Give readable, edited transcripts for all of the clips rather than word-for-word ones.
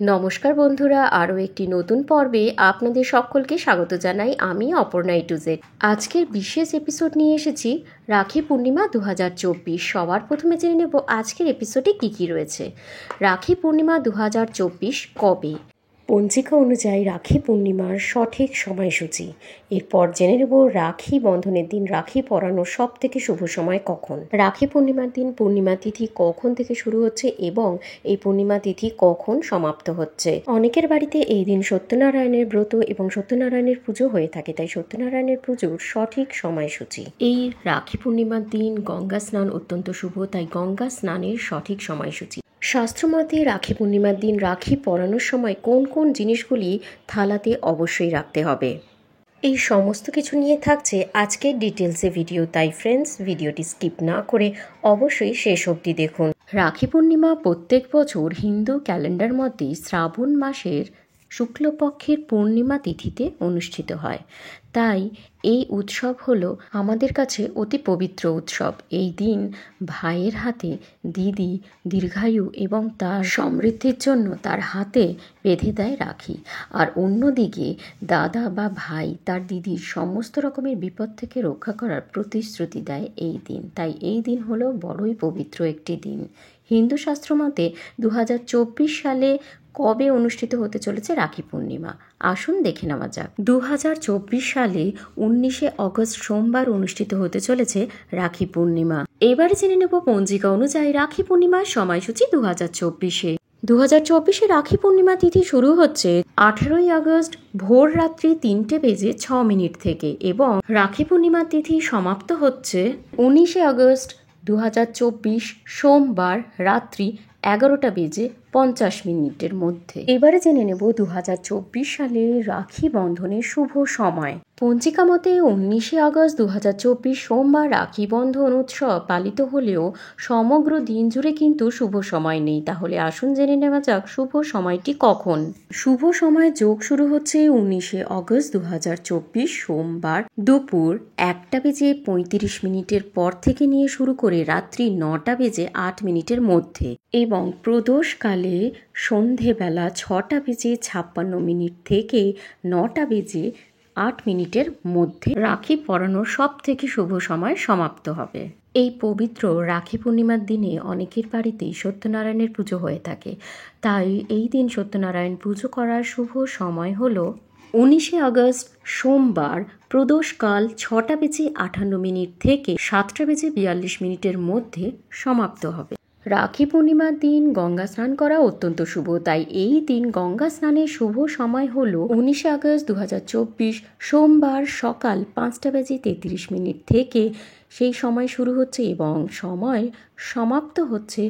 নমস্কার বন্ধুরা, আরও একটি নতুন পর্বে আপনাদের সকলকে স্বাগত জানাই। আমি অপর্ণা A to Z। আজকের বিশেষ এপিসোড নিয়ে এসেছি রাখি পূর্ণিমা 2024। সবার প্রথমে জেনে নেব আজকের এপিসোডে কী কী রয়েছে। রাখি পূর্ণিমা 2024 কবে? পঞ্জিকা অনুযায়ী রাখি পূর্ণিমার সঠিক সময়সূচি। এরপর জেনে নেব রাখি বন্ধনের দিন রাখি পরানোর সব থেকে শুভ সময় কখন। রাখি পূর্ণিমার দিন পূর্ণিমা তিথি কখন থেকে শুরু হচ্ছে এবং এই পূর্ণিমা তিথি কখন সমাপ্ত হচ্ছে। অনেকের বাড়িতে এই দিন সত্যনারায়ণের ব্রত এবং সত্যনারায়ণের পুজো হয়ে থাকে, তাই সত্যনারায়ণের পুজোর সঠিক সময়সূচি। এই রাখি পূর্ণিমার দিন গঙ্গা স্নান অত্যন্ত শুভ, তাই গঙ্গা স্নানের সঠিক সময়সূচি। শাস্ত্রমতে রাখি পূর্ণিমার দিন রাখি পরানোর সময় কোন কোন জিনিসগুলি থালাতে অবশ্যই রাখতে হবে, এই সমস্ত কিছু নিয়ে থাকছে আজকের ডিটেলসে ভিডিও। তাই ফ্রেন্ডস, ভিডিওটি স্কিপ না করে অবশ্যই শেষ অবধি দেখুন। রাখি পূর্ণিমা প্রত্যেক বছর হিন্দু ক্যালেন্ডার মতে শ্রাবণ মাসের শুক্লপক্ষের পূর্ণিমা তিথিতে অনুষ্ঠিত হয়। তাই এই উৎসব হলো আমাদের কাছে অতি পবিত্র উৎসব। এই দিন ভাইয়ের হাতে দিদি দীর্ঘায়ু এবং তার সমৃদ্ধির জন্য তার হাতে বেঁধে দেয় রাখি, আর অন্যদিকে দাদা বা ভাই তার দিদির সমস্ত রকমের বিপদ থেকে রক্ষা করার প্রতিশ্রুতি দেয় এই দিন। তাই এই দিন হলো বড়ই পবিত্র একটি দিন। হিন্দু শাস্ত্র মতে 2024 সালে কবে অনুষ্ঠিত হতে চলেছে রাখি পূর্ণিমা, আসুন দেখে নেওয়া যাক। 2024 সালে 19শে অগস্ট সোমবার অনুষ্ঠিত হতে চলেছে রাখি পূর্ণিমা। এবারে জেনে নেব পঞ্জিকা অনুযায়ী রাখি পূর্ণিমার সময়সূচি 2024-এ। 2024-এ রাখি পূর্ণিমা তিথি শুরু হচ্ছে 18ই আগস্ট ভোর রাত্রি 3:06 থেকে এবং রাখি পূর্ণিমা তিথি সমাপ্ত হচ্ছে 19শে আগস্ট 2024 সোমবার রাত্রি 11:50 মধ্যে। এবারে জেনে নেব 2024 সালে রাখি বন্ধনের শুভ সময়। পঞ্জিকা মতে 19শে আগস্ট 2024 সোমবার রাখি বন্ধন উৎসব পালিত হলেও সমগ্র দিন জুড়ে কিন্তু শুভ সময় নেই। তাহলে আসুন জেনে নেওয়া যাক শুভ সময়টি কখন। শুভ সময় যোগ শুরু হচ্ছে 19শে আগস্ট 2024 সোমবার দুপুর 1:35 পর থেকে নিয়ে শুরু করে রাত্রি 9:08 মধ্যে এবং প্রদোষকালে সন্ধেবেলা 6:56 থেকে 9:08 মধ্যে রাখি পরানোর সব থেকে শুভ সময় সমাপ্ত হবে। এই পবিত্র রাখি পূর্ণিমার দিনে অনেকের বাড়িতেই সত্যনারায়ণের পুজো হয়ে থাকে, তাই এই দিন সত্যনারায়ণ পুজো করার শুভ সময় হলো 19শে আগস্ট সোমবার প্রদোষকাল 6:58 থেকে 7:42 মধ্যে সমাপ্ত হবে। রাখি পূর্ণিমার দিন গঙ্গা স্নান করা অত্যন্ত শুভ, তাই এই দিন গঙ্গা স্নানের শুভ সময় হলো 19শে আগস্ট 2024 সোমবার সকাল 5:33 থেকে সেই সময় শুরু হচ্ছে এবং সময় সমাপ্ত হচ্ছে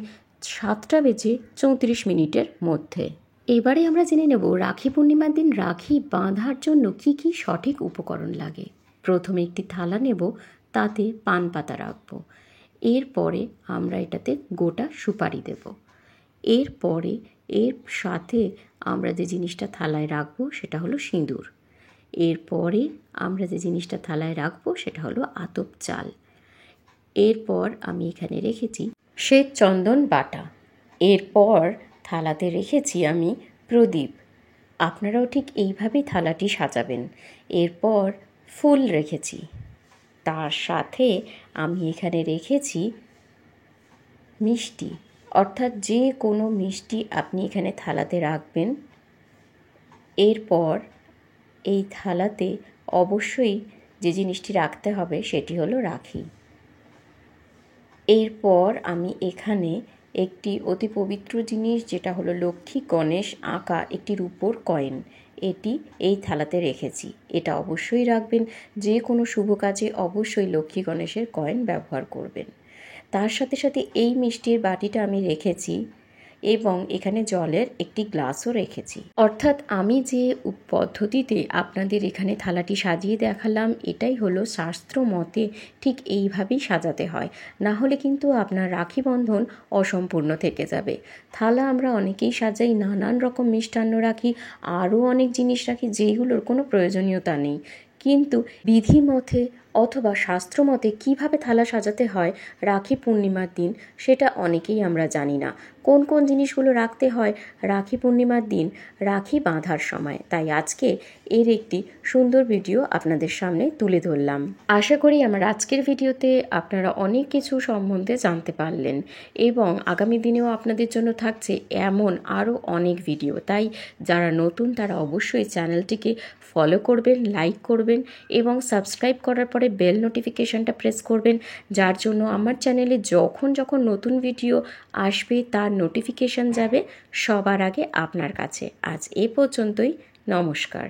7:34 মধ্যে। এবারে আমরা জেনে নেব রাখি পূর্ণিমার দিন রাখি বাঁধার জন্য কি কি সঠিক উপকরণ লাগে। প্রথমে একটি থালা নেব, তাতে পান পাতা রাখবো। এরপরে আমরা এটাতে গোটা সুপারি দেব। এরপরে এর সাথে আমরা যে জিনিসটা থালায় রাখবো সেটা হলো সিঁদুর। এরপরে আমরা যে জিনিসটা থালায় রাখবো সেটা হলো আতপ চাল। এরপর আমি এখানে রেখেছি শ্বেত চন্দন বাটা। এরপর থালাতে রেখেছি আমি প্রদীপ। আপনারাও ঠিক এইভাবেই থালাটি সাজাবেন। এরপর ফুল রেখেছি, তার সাথে আমি এখানে রেখেছি মিষ্টি, অর্থাৎ যে কোনো মিষ্টি আপনি এখানে থালাতে রাখবেন। এরপর এই থালাতে অবশ্যই যে জিনিসটি রাখতে হবে সেটি হলো রাখি। এরপর আমি এখানে একটি অতি পবিত্র জিনিস, যেটা হলো লক্ষ্মী গণেশ আঁকা একটি রূপোর কয়েন, এটি এই থালাতে রেখেছি। এটা অবশ্যই রাখবেন, যে কোনো শুভ কাজে অবশ্যই লক্ষ্মী গণেশের কয়েন ব্যবহার করবেন। তার সাথে সাথে এই মিষ্টির বাটিটা আমি রেখেছি এবং এখানে জলের একটি গ্লাসও রেখেছি। অর্থাৎ আমি যে পদ্ধতিতে আপনাদের এখানে থালাটি সাজিয়ে দেখালাম এটাই হলো শাস্ত্র মতে ঠিক এইভাবেই সাজাতে হয়, না হলে কিন্তু আপনার রাখি বন্ধন অসম্পূর্ণ থেকে যাবে। থালা আমরা অনেকেই সাজাই, নানান রকম মিষ্টান্ন রাখি, আরও অনেক জিনিস রাখি যেগুলোর কোনো প্রয়োজনীয়তা নেই, কিন্তু বিধি মতে অথবা শাস্ত্রমতে কিভাবে থালা সাজাতে হয় রাখি পূর্ণিমার দিন সেটা অনেকেই আমরা জানি না। কোন কোন জিনিসগুলো রাখতে হয় রাখি পূর্ণিমার দিন রাখি বাঁধার সময়, তাই আজকে এর একটি সুন্দর ভিডিও আপনাদের সামনে তুলে ধরলাম। আশা করি আমার আজকের ভিডিওতে আপনারা অনেক কিছু সম্বন্ধে জানতে পারলেন এবং আগামী দিনেও আপনাদের জন্য থাকছে এমন আরও অনেক ভিডিও। তাই যারা নতুন তারা অবশ্যই চ্যানেলটিকে ফলো করবেন, লাইক করবেন এবং সাবস্ক্রাইব করার পরে বেল নোটিফিকেশনটা প্রেস করবেন, যার জন্য আমার চ্যানেলে যখন নতুন ভিডিও আসবে তার নোটিফিকেশন যাবে সবার আগে আপনার কাছে। আজ এ পর্যন্তই, নমস্কার।